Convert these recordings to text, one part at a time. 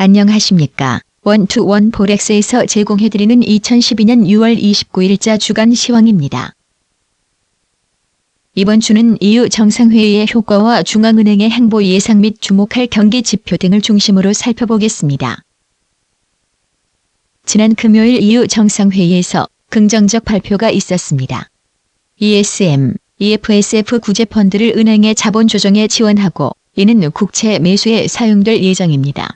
안녕하십니까. 원투원 포렉스에서 제공해드리는 2012년 6월 29일자 주간 시황입니다. 이번 주는 EU 정상회의의 효과와 중앙은행의 행보 예상 및 주목할 경기 지표 등을 중심으로 살펴보겠습니다. 지난 금요일 EU 정상회의에서 긍정적 발표가 있었습니다. ESM, EFSF 구제펀드를 은행의 자본 조정에 지원하고 이는 국채 매수에 사용될 예정입니다.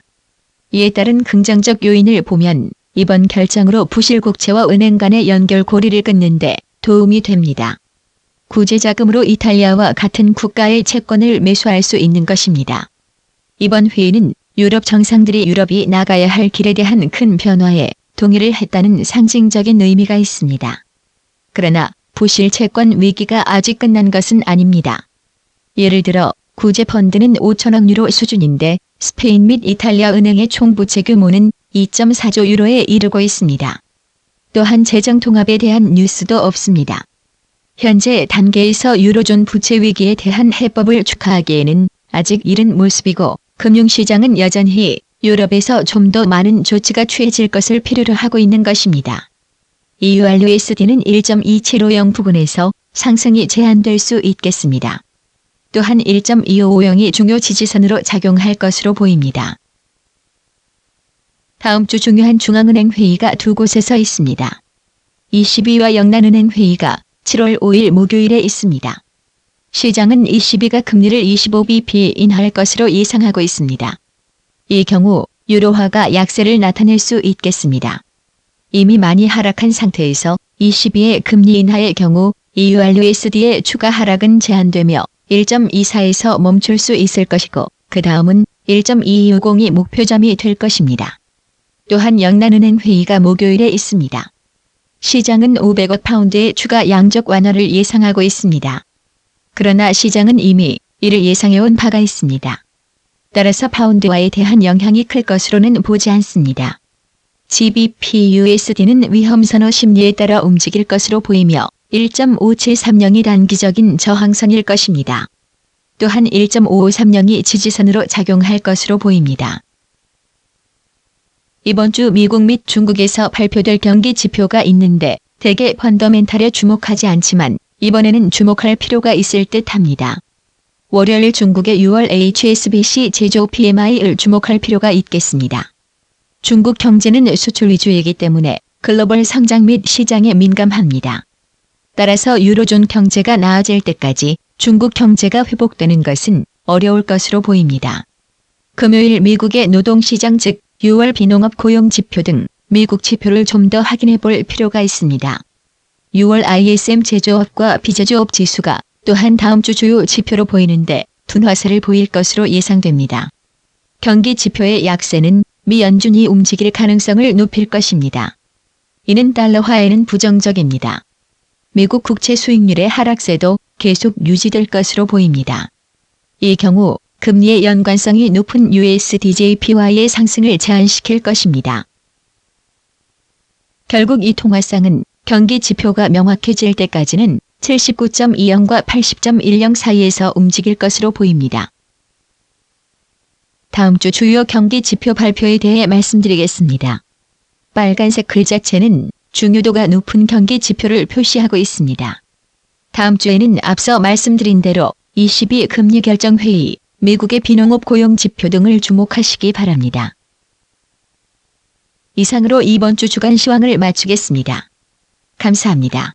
이에 따른 긍정적 요인을 보면 이번 결정으로 부실 국채와 은행 간의 연결 고리를 끊는 데 도움이 됩니다. 구제자금으로 이탈리아와 같은 국가의 채권을 매수할 수 있는 것입니다. 이번 회의는 유럽 정상들이 유럽이 나가야 할 길에 대한 큰 변화에 동의를 했다는 상징적인 의미가 있습니다. 그러나 부실 채권 위기가 아직 끝난 것은 아닙니다. 예를 들어 구제펀드는 5천억 유로 수준인데 스페인 및 이탈리아 은행의 총 부채 규모는 2.4조 유로에 이르고 있습니다. 또한 재정 통합에 대한 뉴스도 없습니다. 현재 단계에서 유로존 부채 위기에 대한 해법을 축하하기에는 아직 이른 모습이고 금융시장은 여전히 유럽에서 좀 더 많은 조치가 취해질 것을 필요로 하고 있는 것입니다. EURUSD는 1.275 부근에서 상승이 제한될 수 있겠습니다. 또한 1.2550이 중요 지지선으로 작용할 것으로 보입니다. 다음 주 중요한 중앙은행 회의가 두 곳에서 있습니다. ECB와 영란은행 회의가 7월 5일 목요일에 있습니다. 시장은 ECB가 금리를 25bp 인하할 것으로 예상하고 있습니다. 이 경우 유로화가 약세를 나타낼 수 있겠습니다. 이미 많이 하락한 상태에서 ECB의 금리 인하의 경우 EURUSD의 추가 하락은 제한되며 1.24에서 멈출 수 있을 것이고 그 다음은 1.2250이 목표점이 될 것입니다. 또한 영란은행 회의가 목요일에 있습니다. 시장은 500억 파운드의 추가 양적 완화를 예상하고 있습니다. 그러나 시장은 이미 이를 예상해온 바가 있습니다. 따라서 파운드화에 대한 영향이 클 것으로는 보지 않습니다. GBP/USD는 위험선호 심리에 따라 움직일 것으로 보이며 1.5730이 단기적인 저항선일 것입니다. 또한 1.5530이 지지선으로 작용할 것으로 보입니다. 이번 주 미국 및 중국에서 발표될 경기 지표가 있는데 대개 펀더멘탈에 주목하지 않지만 이번에는 주목할 필요가 있을 듯합니다. 월요일 중국의 6월 HSBC 제조 PMI를 주목할 필요가 있겠습니다. 중국 경제는 수출 위주이기 때문에 글로벌 성장 및 시장에 민감합니다. 따라서 유로존 경제가 나아질 때까지 중국 경제가 회복되는 것은 어려울 것으로 보입니다. 금요일 미국의 노동시장 즉 6월 비농업 고용 지표 등 미국 지표를 좀 더 확인해 볼 필요가 있습니다. 6월 ISM 제조업과 비제조업 지수가 또한 다음 주 주요 지표로 보이는데 둔화세를 보일 것으로 예상됩니다. 경기 지표의 약세는 미 연준이 움직일 가능성을 높일 것입니다. 이는 달러화에는 부정적입니다. 미국 국채 수익률의 하락세도 계속 유지될 것으로 보입니다. 이 경우 금리의 연관성이 높은 USDJPY의 상승을 제한시킬 것입니다. 결국 이 통화상은 경기 지표가 명확해질 때까지는 79.20과 80.10 사이에서 움직일 것으로 보입니다. 다음 주 주요 경기 지표 발표에 대해 말씀드리겠습니다. 빨간색 글자체는 중요도가 높은 경기 지표를 표시하고 있습니다. 다음 주에는 앞서 말씀드린 대로 ECB 금리 결정 회의, 미국의 비농업 고용 지표 등을 주목하시기 바랍니다. 이상으로 이번 주 주간 시황을 마치겠습니다. 감사합니다.